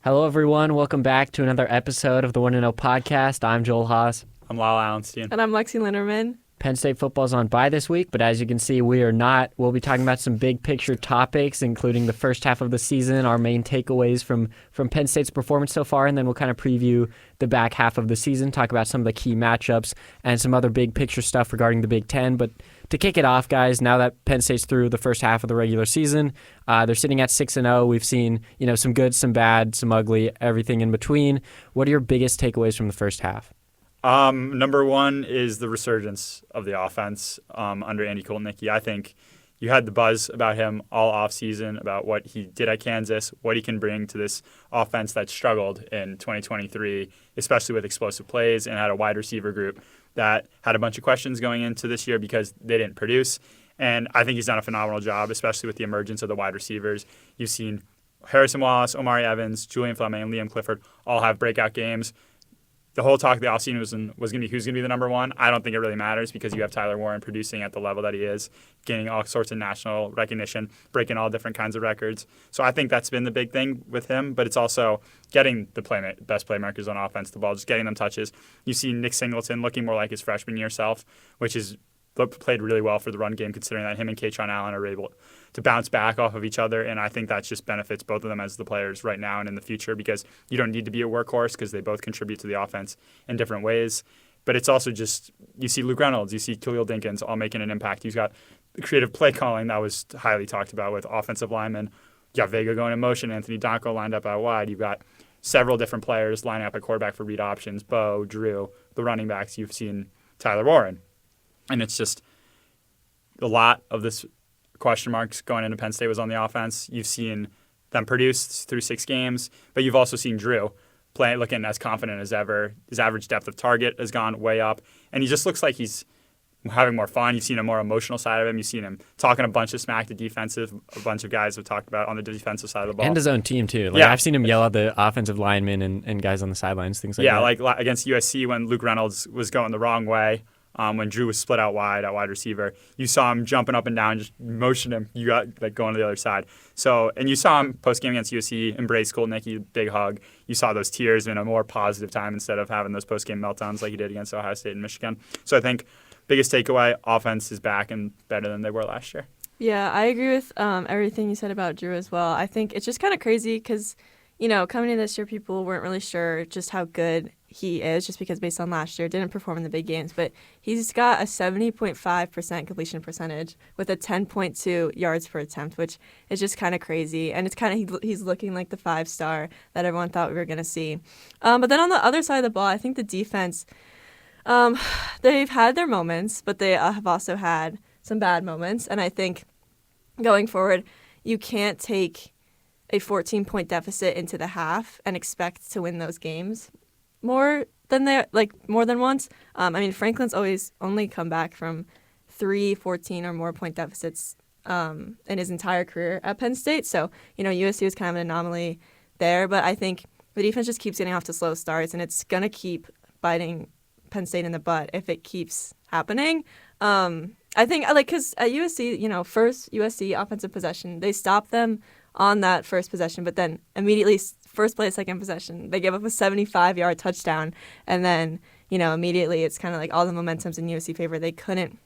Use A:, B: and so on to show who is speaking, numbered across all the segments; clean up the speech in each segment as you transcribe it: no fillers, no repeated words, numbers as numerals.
A: Hello, everyone. Welcome back to another episode of the 1-0 podcast. I'm Joel Haas.
B: I'm Lyle Allenstein.
C: And I'm Lexi Linderman.
A: Penn State football's on bye this week, but as you can see, we are not. We'll be talking about some big picture topics, including the first half of the season, our main takeaways from Penn State's performance so far, and then we'll kind of preview the back half of the season, talk about some of the key matchups, and some other big picture stuff regarding the Big Ten. But to kick it off, guys, now that Penn State's through the first half of the regular season, they're sitting at 6-0. We've seen some good, some bad, some ugly, everything in between. What are your biggest takeaways from the first half?
B: Number one is the resurgence of the offense under Andy Kolnicki. I think you had the buzz about him all offseason, about what he did at Kansas, what he can bring to this offense that struggled in 2023, especially with explosive plays, and had a wide receiver group that had a bunch of questions going into this year because they didn't produce. And I think he's done a phenomenal job, especially with the emergence of the wide receivers. You've seen Harrison Wallace, Omari Evans, Julian Fleming, and Liam Clifford all have breakout games. The whole talk of the offseason was going to be who's going to be the number one. I don't think it really matters because you have Tyler Warren producing at the level that he is, gaining all sorts of national recognition, breaking all different kinds of records. So I think that's been the big thing with him, but it's also getting the best playmakers on offense the ball, just getting them touches. You see Nick Singleton looking more like his freshman year self, which is played really well for the run game, considering that him and Kaytron Allen are able to bounce back off of each other, and I think that just benefits both of them as the players right now and in the future because you don't need to be a workhorse because they both contribute to the offense in different ways. But it's also just, you see Luke Reynolds, you see Khalil Dinkins all making an impact. You've got the creative play calling that was highly talked about with offensive linemen. You got Vega going in motion, Anthony Donko lined up out wide. You've got several different players lining up at quarterback for read options, Bo, Drew, the running backs. You've seen Tyler Warren. And it's just a lot of this question marks going into Penn State was on the offense. You've seen them produce through 6 games, but you've also seen Drew looking as confident as ever. His average depth of target has gone way up, and he just looks like he's having more fun. You've seen a more emotional side of him. You've seen him talking a bunch of smack to defensive. A bunch of guys have talked about on the defensive side of the ball.
A: And his own team, too.
B: Yeah.
A: I've seen him yell at the offensive linemen and guys on the sidelines, things like that.
B: Yeah, like against USC when Luke Reynolds was going the wrong way. When Drew was split out wide at wide receiver, you saw him jumping up and down, just motion him. You got going to the other side. So, and you saw him post game against USC embrace Kolnicki, big hug. You saw those tears in a more positive time instead of having those post game meltdowns like he did against Ohio State and Michigan. So, I think biggest takeaway: offense is back and better than they were last year.
C: Yeah, I agree with everything you said about Drew as well. I think it's just kind of crazy because, coming in this year, people weren't really sure just how good he is, just because based on last year, didn't perform in the big games. But he's got a 70.5% completion percentage with a 10.2 yards per attempt, which is just kind of crazy. And it's kind of he's looking like the 5-star that everyone thought we were going to see. But then on the other side of the ball, I think the defense, they've had their moments, but they have also had some bad moments. And I think going forward, you can't take a 14-point deficit into the half and expect to win those games more than once. Franklin's always only come back from 3, 14 or more point deficits in his entire career at Penn State. So, USC was kind of an anomaly there, but I think the defense just keeps getting off to slow starts, and it's going to keep biting Penn State in the butt if it keeps happening. I think, because at USC, first USC offensive possession, they stopped them on that first possession, but then immediately first play, second possession, they gave up a 75-yard touchdown, and then, immediately it's kind of like all the momentum's in USC favor. They couldn't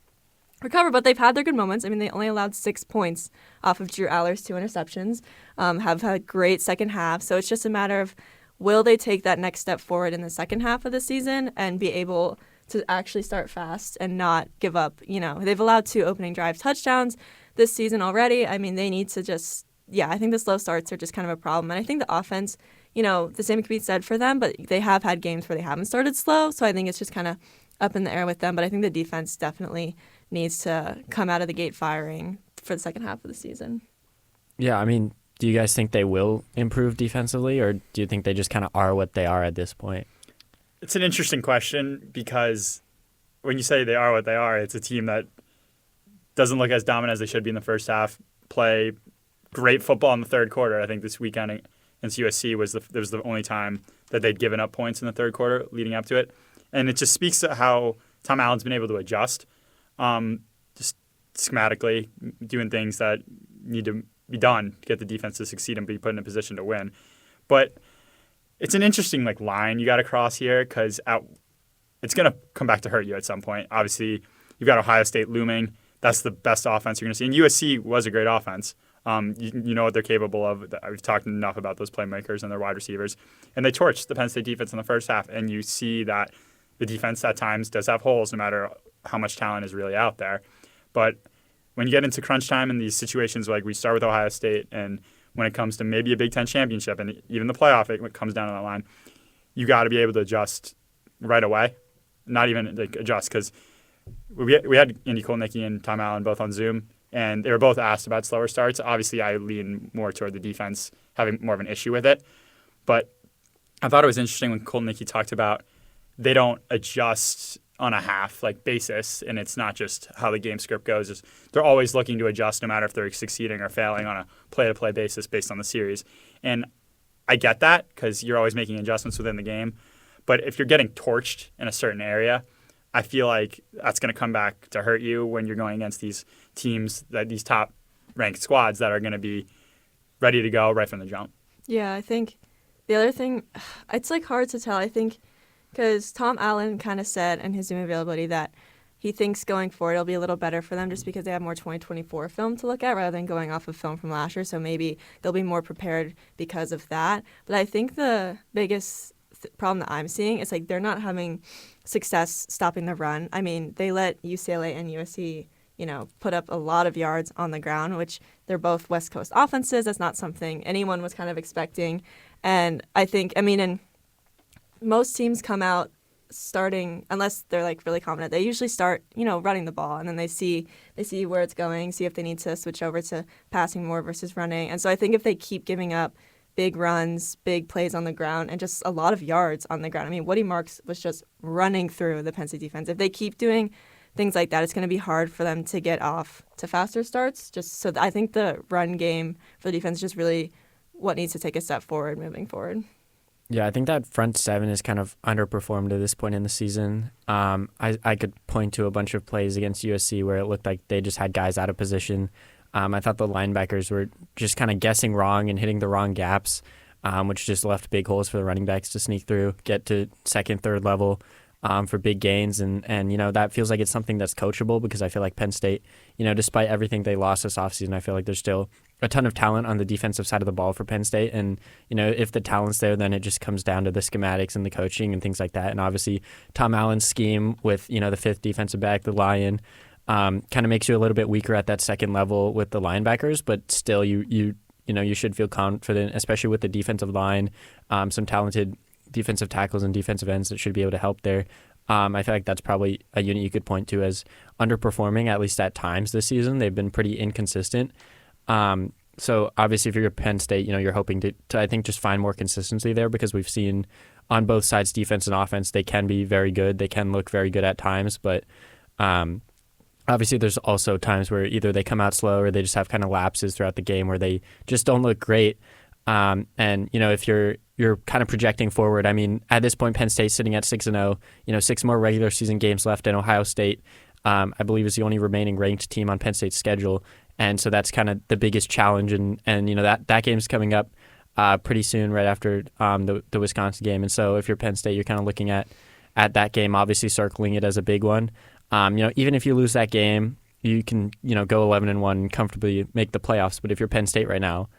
C: recover, but they've had their good moments. They only allowed 6 points off of Drew Aller's 2 interceptions, have had great second half, so it's just a matter of will they take that next step forward in the second half of the season and be able to actually start fast and not give up. They've allowed 2 opening drive touchdowns this season already. They need to just I think the slow starts are just kind of a problem. And I think the offense, the same can be said for them, but they have had games where they haven't started slow. So I think it's just kind of up in the air with them. But I think the defense definitely needs to come out of the gate firing for the second half of the season.
A: Yeah, do you guys think they will improve defensively, or do you think they just kind of are what they are at this point?
B: It's an interesting question because when you say they are what they are, it's a team that doesn't look as dominant as they should be in the first half, play great football in the third quarter. I think this weekend against USC was the only time that they'd given up points in the third quarter leading up to it. And it just speaks to how Tom Allen's been able to adjust, just schematically doing things that need to be done to get the defense to succeed and be put in a position to win. But it's an interesting line you got to cross here because it's going to come back to hurt you at some point. Obviously, you've got Ohio State looming. That's the best offense you're going to see. And USC was a great offense. You know what they're capable of. We've talked enough about those playmakers and their wide receivers. And they torched the Penn State defense in the first half. And you see that the defense at times does have holes no matter how much talent is really out there. But when you get into crunch time in these situations, like we start with Ohio State, and when it comes to maybe a Big Ten championship and even the playoff, it comes down to that line, you got to be able to adjust right away. Not even adjust, because we had Andy Kolnicki and Tom Allen both on Zoom, and they were both asked about slower starts. Obviously, I lean more toward the defense having more of an issue with it. But I thought it was interesting when Kolnicki talked about they don't adjust on a half basis, and it's not just how the game script goes. They're always looking to adjust no matter if they're succeeding or failing on a play-to-play basis based on the series. And I get that because you're always making adjustments within the game. But if you're getting torched in a certain area, I feel like that's going to come back to hurt you when you're going against these teams, these top-ranked squads that are going to be ready to go right from the jump.
C: Yeah, I think the other thing, it's hard to tell. I think because Tom Allen kind of said in his Zoom availability that he thinks going forward it'll be a little better for them just because they have more 2024 film to look at rather than going off of film from last year. So maybe they'll be more prepared because of that. But I think the biggest problem that I'm seeing is they're not having success stopping the run. I mean, they let UCLA and USC, put up a lot of yards on the ground, which they're both West Coast offenses. That's not something anyone was kind of expecting. And I think, and most teams come out starting, unless they're really confident, they usually start, running the ball, and then they see where it's going, see if they need to switch over to passing more versus running. And so I think if they keep giving up big runs, big plays on the ground, and just a lot of yards on the ground. I mean, Woody Marks was just running through the Penn State defense. If they keep doing things like that, it's going to be hard for them to get off to faster starts. I think the run game for the defense is just really what needs to take a step forward moving forward.
A: Yeah, I think that front seven is kind of underperformed at this point in the season. I could point to a bunch of plays against USC where it looked like they just had guys out of position. I thought the linebackers were just kind of guessing wrong and hitting the wrong gaps, which just left big holes for the running backs to sneak through, get to second, third level for big gains. And that feels like it's something that's coachable because I feel like Penn State, despite everything they lost this offseason, I feel like there's still a ton of talent on the defensive side of the ball for Penn State. And, if the talent's there, then it just comes down to the schematics and the coaching and things like that. And obviously Tom Allen's scheme with, the fifth defensive back, the Lion, kind of makes you a little bit weaker at that second level with the linebackers, but still you should feel confident, especially with the defensive line, some talented defensive tackles and defensive ends that should be able to help there. I feel like that's probably a unit you could point to as underperforming, at least at times this season. They've been pretty inconsistent. So obviously if you're Penn State, you're hoping to I think just find more consistency there because we've seen on both sides, defense and offense, they can be very good. They can look very good at times, but obviously there's also times where either they come out slow or they just have kind of lapses throughout the game where they just don't look great. And, if you're kind of projecting forward, I mean, at this point, Penn State's sitting at 6-0, 6 more regular season games left, and Ohio State, I believe, is the only remaining ranked team on Penn State's schedule. And so that's kind of the biggest challenge. And that game's coming up pretty soon right after the Wisconsin game. And so if you're Penn State, you're kind of looking at that game, obviously circling it as a big one. Even if you lose that game, you can, go 11-1 and comfortably make the playoffs. But if you're Penn State right now,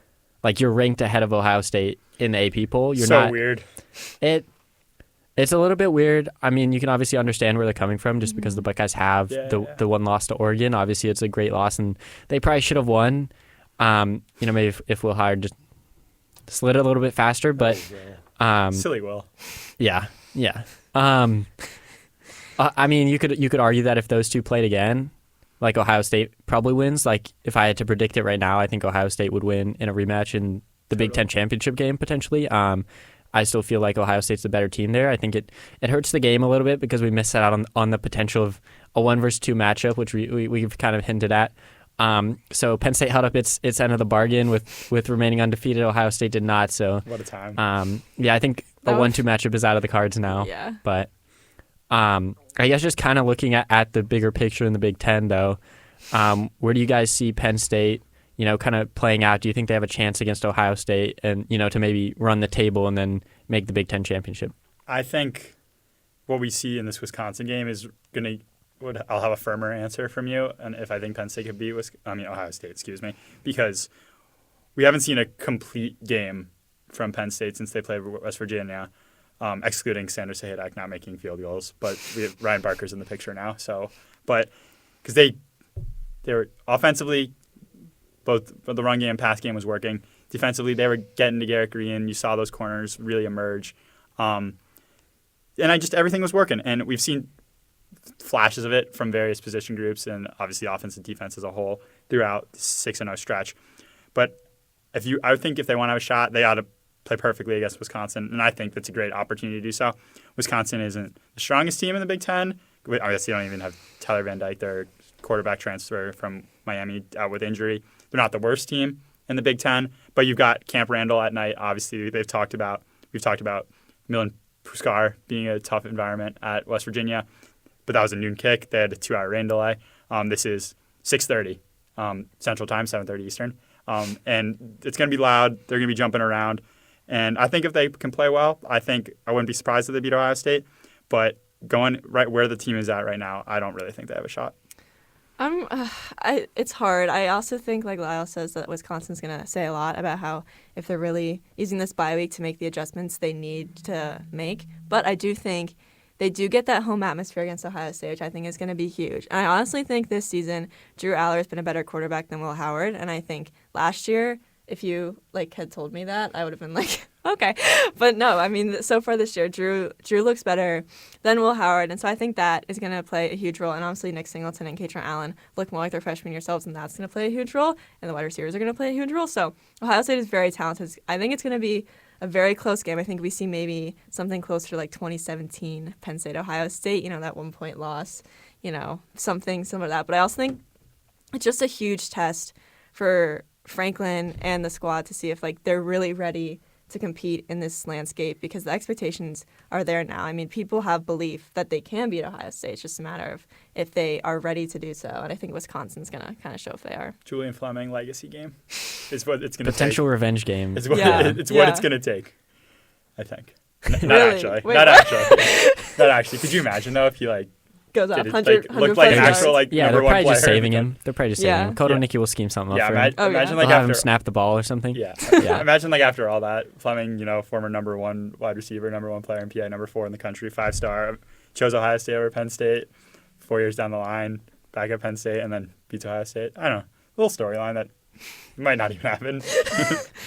A: you're ranked ahead of Ohio State in the AP poll. You're
B: so
A: not
B: weird.
A: It's a little bit weird. I mean, you can obviously understand where they're coming from just because the Buckeyes have the one loss to Oregon. Obviously, it's a great loss, and they probably should have won. Maybe if Will Howard just slid a little bit faster, but
B: silly Will.
A: Yeah. I mean, you could argue that if those two played again, Ohio State probably wins. If I had to predict it right now, I think Ohio State would win in a rematch in the Big Ten championship game potentially. I still feel like Ohio State's the better team there. I think it hurts the game a little bit because we missed out on the potential of a 1-versus-2 matchup, which we've kind of hinted at. So Penn State held up its end of the bargain with remaining undefeated. Ohio State did not. So
B: what a time.
A: I think a 1-2 matchup is out of the cards now.
C: Yeah.
A: But I guess just kind of looking at the bigger picture in the Big Ten, though, where do you guys see Penn State, kind of playing out? Do you think they have a chance against Ohio State and, to maybe run the table and then make the Big Ten championship?
B: I think what we see in this Wisconsin game is going to I'll have a firmer answer from you, and if I think Penn State could beat Ohio State, excuse me, because we haven't seen a complete game from Penn State since they played West Virginia, excluding Sanders Sahadak not making field goals, but Ryan Barker's in the picture now. So, but because they were offensively, both the run game and pass game was working. Defensively, they were getting to Garrett Green. You saw those corners really emerge, and everything was working. And we've seen flashes of it from various position groups and obviously offense and defense as a whole throughout the 6-0 stretch. But I would think if they want to have a shot, they ought to play perfectly against Wisconsin, and I think that's a great opportunity to do so. Wisconsin isn't the strongest team in the Big Ten. I guess they don't even have Tyler Van Dyke, their quarterback transfer from Miami, out with injury. They're not the worst team in the Big Ten, but you've got Camp Randall at night. Obviously, we've talked about Milan Puskar being a tough environment at West Virginia, but that was a noon kick. They had a 2-hour rain delay. This is 6:30 Central Time, 7:30 Eastern, and it's going to be loud. They're going to be jumping around, and I think if they can play well, I wouldn't be surprised if they beat Ohio State. But going right where the team is at right now, I don't really think they have a shot.
C: It's hard. I also think, like Lyle says, that Wisconsin's going to say a lot about how if they're really using this bye week to make the adjustments they need to make. But I do think they do get that home atmosphere against Ohio State, which I think is going to be huge. And I honestly think this season, Drew Aller has been a better quarterback than Will Howard. And I think last year, if you had told me that, I would have been like, okay. But no, I mean, so far this year, Drew looks better than Will Howard. And so I think that is going to play a huge role. And obviously Nick Singleton and Katron Allen look more like their freshman year selves, and that's going to play a huge role. And the wide receivers are going to play a huge role. So Ohio State is very talented. I think it's going to be a very close game. I think we see maybe something closer to 2017 Penn State, Ohio State, that 1-point loss, something similar to that. But I also think it's just a huge test for Franklin and the squad to see if they're really ready to compete in this landscape, because the expectations are there now. I mean, people have belief that they can beat Ohio State. It's just a matter of if they are ready to do so. And I think Wisconsin's going to kind of show if they are.
B: Julian Fleming legacy game is what it's going to take.
A: Potential revenge game.
B: It's what it's going to take, I think. Not
C: Really?
B: actually.
C: Wait,
B: Not
C: what?
B: actually. Not actually. Could you imagine, though, if he
C: Goes up
B: did it,
C: 100,
B: looked like an actual
A: Yeah,
B: number
A: they're
B: one
A: probably
B: player?
A: just saving him. They're probably just saving him. Koto
B: Yeah.
A: Nicky will scheme something up
B: Yeah,
A: for him.
B: imagine
A: They'll have him
B: after
A: snap the ball or something.
B: Yeah.
A: Yeah.
B: Imagine after all that, Fleming, former number 1 wide receiver, number 1 player in PA, number 4 in the country, 5-star, chose Ohio State over Penn State, 4 years down the line, back at Penn State, and then beats Ohio State. I don't know. A little storyline that might not even happen.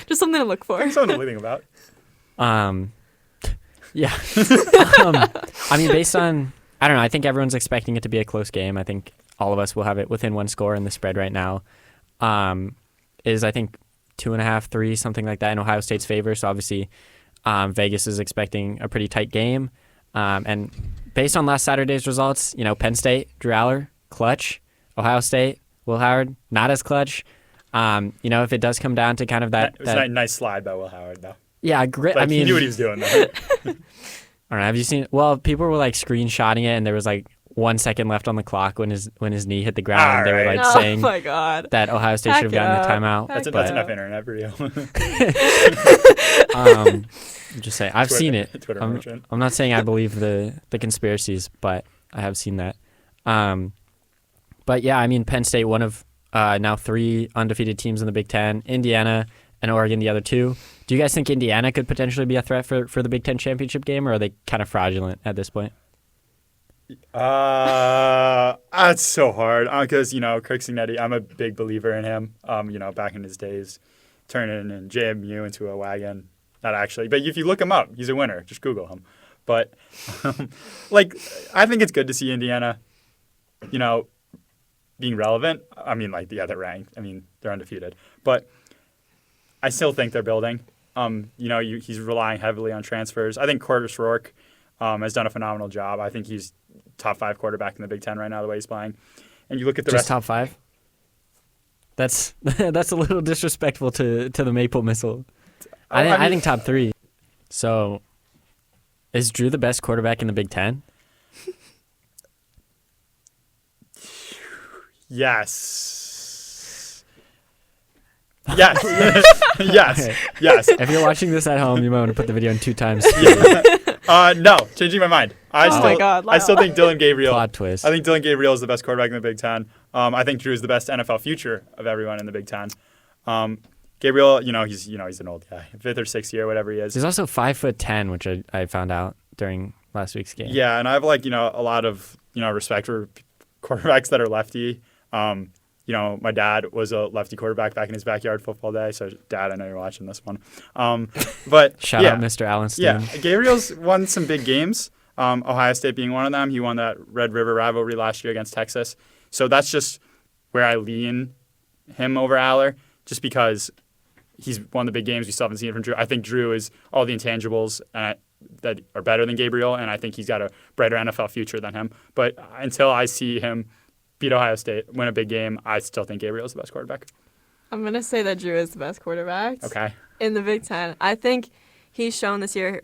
C: Just something to look for.
B: Something to think about.
A: Yeah. I mean, based on, I don't know, I think everyone's expecting it to be a close game. I think all of us will have it within 1 score, and the spread right now is, I think, 2.5, 3, something like that in Ohio State's favor. So obviously Vegas is expecting a pretty tight game. And based on last Saturday's results, Penn State, Drew Aller, clutch. Ohio State, Will Howard, not as clutch. If it does come down to kind of that.
B: It was a nice slide by Will Howard, though.
A: Yeah, great. I mean,
B: he knew what he was doing, though.
A: I don't know. Have you seen? Well, people were screenshotting it, and there was 1 second left on the clock when his knee hit the ground. They were saying,
C: "Oh my God,
A: that Ohio State should have gotten the timeout."
B: That's enough internet for you.
A: I'm just saying, I've seen it.
B: Twitter
A: I'm not saying I believe the conspiracies, but I have seen that. But yeah, I mean, Penn State, one of now 3 undefeated teams in the Big Ten. Indiana and Oregon, the other 2. Do you guys think Indiana could potentially be a threat for the Big Ten championship game, or are they kind of fraudulent at this point?
B: It's so hard because Kirk Cignetti, I'm a big believer in him. Back in his days, turning in JMU into a wagon. Not actually, but if you look him up, he's a winner. Just Google him. But I think it's good to see Indiana, being relevant. I mean, they're ranked. I mean, they're undefeated, but I still think they're building. He's relying heavily on transfers. I think Curtis Rourke has done a phenomenal job. I think he's top 5 quarterback in the Big Ten right now, the way he's playing. And you look at the rest.
A: Top 5? That's a little disrespectful to the Maple Missile. I think top 3. So, is Drew the best quarterback in the Big Ten?
B: Yes. Yes. Yes.
A: Okay.
B: Yes.
A: If you're watching this at home, you might want to put the video in 2 times.
B: No, changing my mind.
C: my God,
B: I still think Dylan Gabriel.
A: Plot twist.
B: I think Dylan Gabriel is the best quarterback in the Big Ten. I think Drew is the best NFL future of everyone in the Big Ten. Gabriel, he's an old guy, 5th or 6th year, whatever he is.
A: He's also 5'10", which I found out during last week's game.
B: Yeah, and I have a lot of respect for quarterbacks that are lefty. My dad was a lefty quarterback back in his backyard football day. So, Dad, I know you're watching this one. But
A: Shout out Mr. Allenstein.
B: Yeah, Gabriel's won some big games. Ohio State being one of them. He won that Red River rivalry last year against Texas. So that's just where I lean him over Aller, just because he's won the big games. We still haven't seen it from Drew. I think Drew is all the intangibles that are better than Gabriel, and I think he's got a brighter NFL future than him. But until I see him beat Ohio State, win a big game, I still think Gabriel's the best quarterback.
C: I'm going to say that Drew is the best quarterback.
B: Okay.
C: In the Big Ten. I think he's shown this year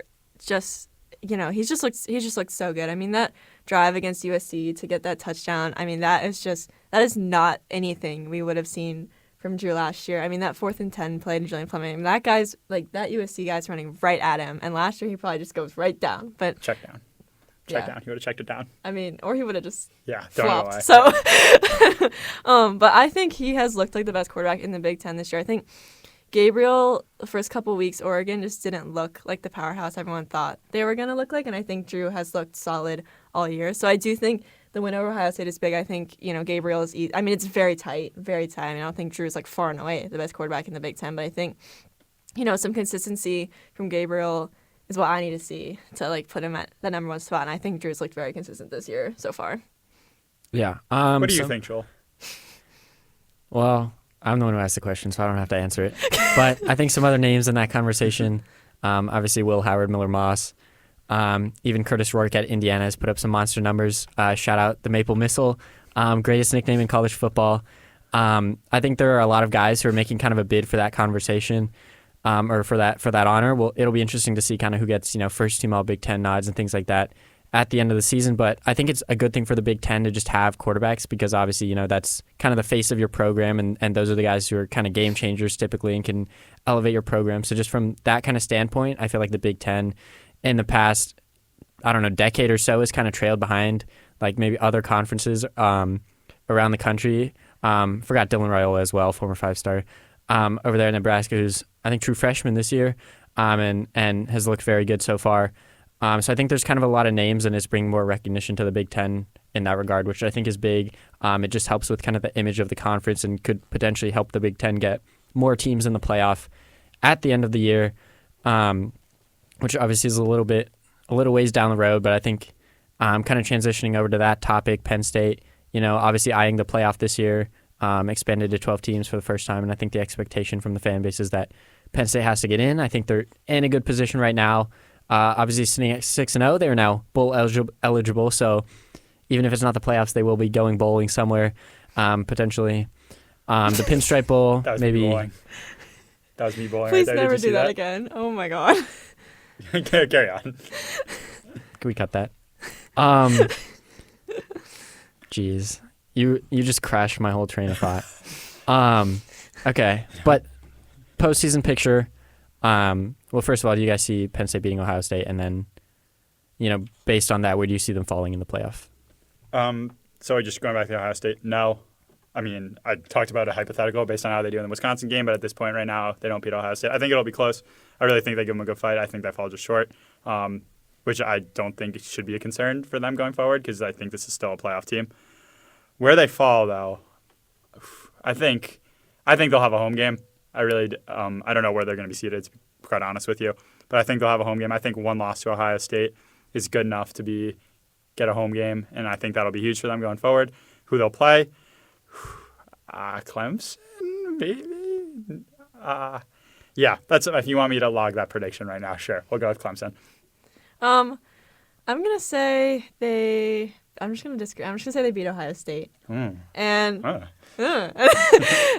C: he just looks so good. I mean, that drive against USC to get that touchdown, I mean, that is not anything we would have seen from Drew last year. I mean, that 4th and 10 play to Julian Fleming, that USC guy's running right at him. And last year he probably just goes right down. But
B: Check down. He would have checked it down.
C: I mean, or he would have just
B: flopped.
C: So, but I think he has looked like the best quarterback in the Big Ten this year. I think Gabriel, the first couple of weeks, Oregon just didn't look like the powerhouse everyone thought they were going to look like, and I think Drew has looked solid all year. So I do think the win over Ohio State is big. I think, Gabriel is I mean, it's very tight, very tight. I mean, I don't think Drew is far and away the best quarterback in the Big Ten, but I think, some consistency from Gabriel is what I need to see to put him at the number 1 spot, and I think Drew's looked very consistent this year so far.
A: Yeah.
B: What do you think, Joel?
A: Well, I'm the one who asked the question, so I don't have to answer it. But I think some other names in that conversation, obviously Will Howard, Miller Moss, even Curtis Rourke at Indiana has put up some monster numbers. Shout out the Maple Missile, greatest nickname in college football. I think there are a lot of guys who are making kind of a bid for that conversation, or for that honor. Well, it'll be interesting to see kind of who gets first team All Big Ten nods and things like that at the end of the season. But I think it's a good thing for the Big Ten to just have quarterbacks, because obviously that's kind of the face of your program, and those are the guys who are kind of game changers typically and can elevate your program. So just from that kind of standpoint, I feel like the Big Ten in the past, decade or so has kind of trailed behind maybe other conferences around the country. Forgot Dylan Raiola as well, former 5-star over there in Nebraska, who's I think true freshman this year, and has looked very good so far. So I think there's kind of a lot of names, and it's bringing more recognition to the Big Ten in that regard, which I think is big. It just helps with kind of the image of the conference and could potentially help the Big Ten get more teams in the playoff at the end of the year, which obviously is a little ways down the road. But I think kind of transitioning over to that topic, Penn State, obviously eyeing the playoff this year, expanded to 12 teams for the first time, and I think the expectation from the fan base is that Penn State has to get in. I think they're in a good position right now. Obviously, sitting at 6-0, they are now bowl eligible. So even if it's not the playoffs, they will be going bowling somewhere, potentially. The Pinstripe Bowl,
B: That was
A: maybe.
B: me bowling. That was me bowling.
C: Please
B: right there.
C: never
B: Did you
C: do
B: see
C: that again. Oh my God.
B: Carry on.
A: Can we cut that? Jeez, you just crashed my whole train of thought. Okay, but postseason picture. Well, first of all, do you guys see Penn State beating Ohio State, and then, based on that, where do you see them falling in the playoff?
B: So just going back to Ohio State, no. I mean, I talked about a hypothetical based on how they do in the Wisconsin game, but at this point right now, they don't beat Ohio State. I think it'll be close. I really think they give them a good fight. I think they fall just short, which I don't think should be a concern for them going forward, because I think this is still a playoff team. Where they fall, though, I think they'll have a home game. I don't know where they're going to be seated, to be quite honest with you, but I think they'll have a home game. I think one loss to Ohio State is good enough to get a home game, and I think that'll be huge for them going forward. Who they'll play? Clemson, maybe. Yeah, that's if you want me to log that prediction right now. Sure, we'll go with Clemson.
C: I'm gonna say they. I'm just gonna disagree. I'm just gonna say they beat Ohio State. And and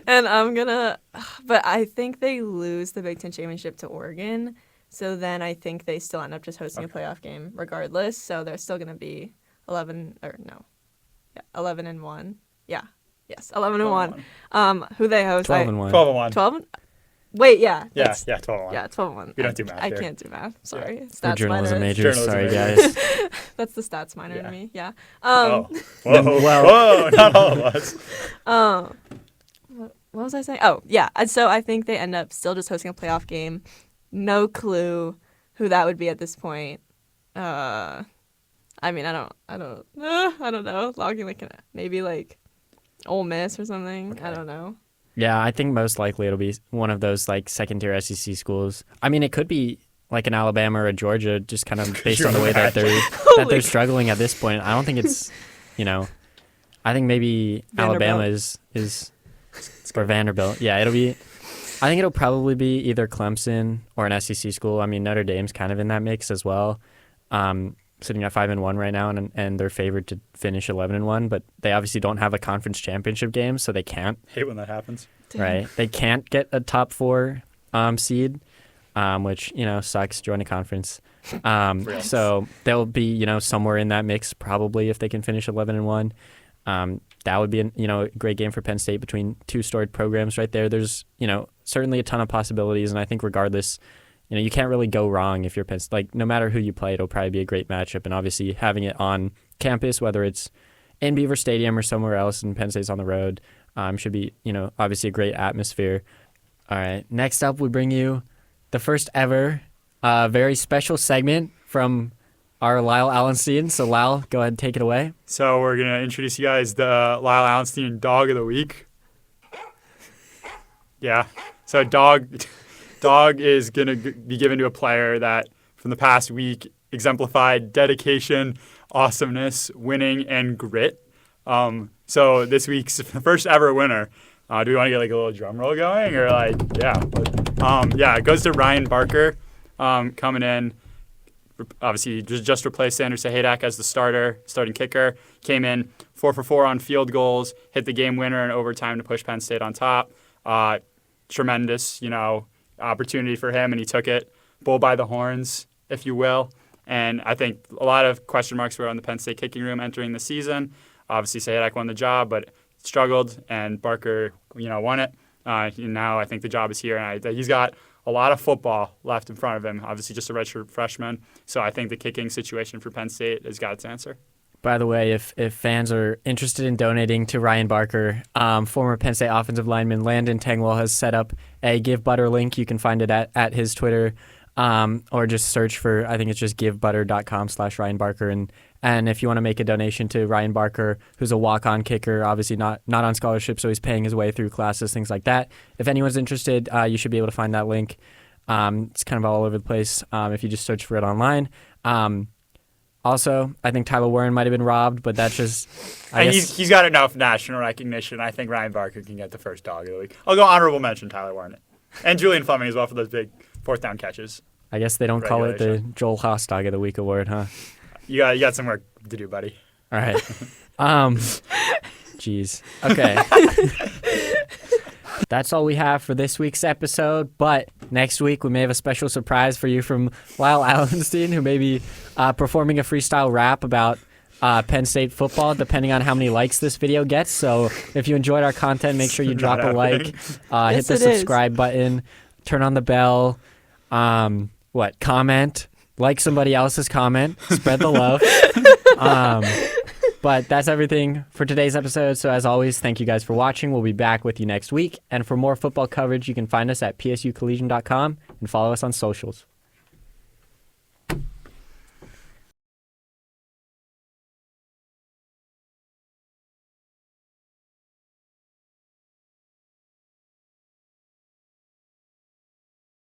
C: I'm gonna. But I think they lose the Big Ten championship to Oregon. So then I think they still end up just hosting a playoff game regardless. So they're still gonna be 11 and 1. Yeah. Yes, 11-1. Who they host?
A: 12-1.
B: 12-1.
C: 12. Wait, yeah.
B: Yeah,
C: that's-
B: 12-1.
C: Yeah, 12-1.
B: We don't do math
C: I
B: here.
C: can't do math. Sorry.
A: We're
C: Stats
A: journalism
C: minor.
A: majors.
B: Journalism
A: Sorry,
B: majors.
A: guys.
C: That's the stats minor
B: Yeah.
C: to me. Yeah.
B: Whoa,
A: Well-
B: whoa, not all of us.
C: What was I saying? Oh, yeah. And so I think they end up still just hosting a playoff game. No clue who that would be at this point. I mean, I don't know. Logging maybe like Ole Miss or something.
B: Okay.
C: I don't know.
A: Yeah, I think most likely it'll be one of those like second-tier SEC schools. I mean, it could be like an Alabama or a Georgia, just kind of based on the way that they're struggling at this point. I don't think it's, I think maybe Alabama is or Vanderbilt. Yeah, I think it'll probably be either Clemson or an SEC school. I mean, Notre Dame's kind of in that mix as well, sitting at 5-1 right now, and they're favored to finish 11-1. But they obviously don't have a conference championship game, so they can't.
B: Hate when that happens.
A: Right, they can't get a top 4 seed, which sucks. Join a conference, so they'll be somewhere in that mix probably if they can finish 11-1. That would be a great game for Penn State between two storied programs right there. There's certainly a ton of possibilities, and I think regardless, you can't really go wrong if you're Penn State. Like no matter who you play, it'll probably be a great matchup, and obviously having it on campus, whether it's in Beaver Stadium or somewhere else, and Penn State's on the road, should be obviously a great atmosphere. All right, next up we bring you the first ever very special segment from our Lyle Allenstein. So Lyle, go ahead and take it away.
B: So we're going to introduce you guys the Lyle Allenstein Dog of the Week. Yeah. So dog is going to be given to a player that from the past week exemplified dedication, awesomeness, winning, and grit. So this week's first ever winner. Do we want to get like a little drum roll going or like, yeah. It goes to Ryan Barker coming in. Obviously, just replaced Sanders Sahadak as the starting kicker. Came in 4 for 4 on field goals, hit the game winner in overtime to push Penn State on top. Tremendous, opportunity for him, and he took it. Bull by the horns, if you will. And I think a lot of question marks were on the Penn State kicking room entering the season. Obviously, Sahadak won the job, but struggled, and Barker, won it. Now I think the job is here, and he's got a lot of football left in front of him. Obviously, just a redshirt freshman. So I think the kicking situation for Penn State has got its answer.
A: By the way, if fans are interested in donating to Ryan Barker, former Penn State offensive lineman Landon Tengwall has set up a Give Butter link. You can find it at his Twitter, or just search for, I think it's just givebutter.com/Ryan Barker. And if you want to make a donation to Ryan Barker, who's a walk-on kicker, obviously not on scholarship, so he's paying his way through classes, things like that. If anyone's interested, you should be able to find that link. It's kind of all over the place if you just search for it online. Also, I think Tyler Warren might have been robbed, but that's just...
B: He's got enough national recognition. I think Ryan Barker can get the first dog of the week. I'll go honorable mention Tyler Warren. And Julian Fleming as well for those big fourth down catches.
A: I guess they don't call it the Joel Haas Dog of the Week award, huh?
B: You got some work to do, buddy.
A: All right. Jeez. Okay. That's all we have for this week's episode, but next week we may have a special surprise for you from Lyle Allenstein, who may be performing a freestyle rap about Penn State football, depending on how many likes this video gets. So if you enjoyed our content, make sure you drop a like, hit the subscribe button, turn on the bell, comment, like somebody else's comment, spread the love. But that's everything for today's episode. So as always, thank you guys for watching. We'll be back with you next week. And for more football coverage, you can find us at psucollegian.com and follow us on socials.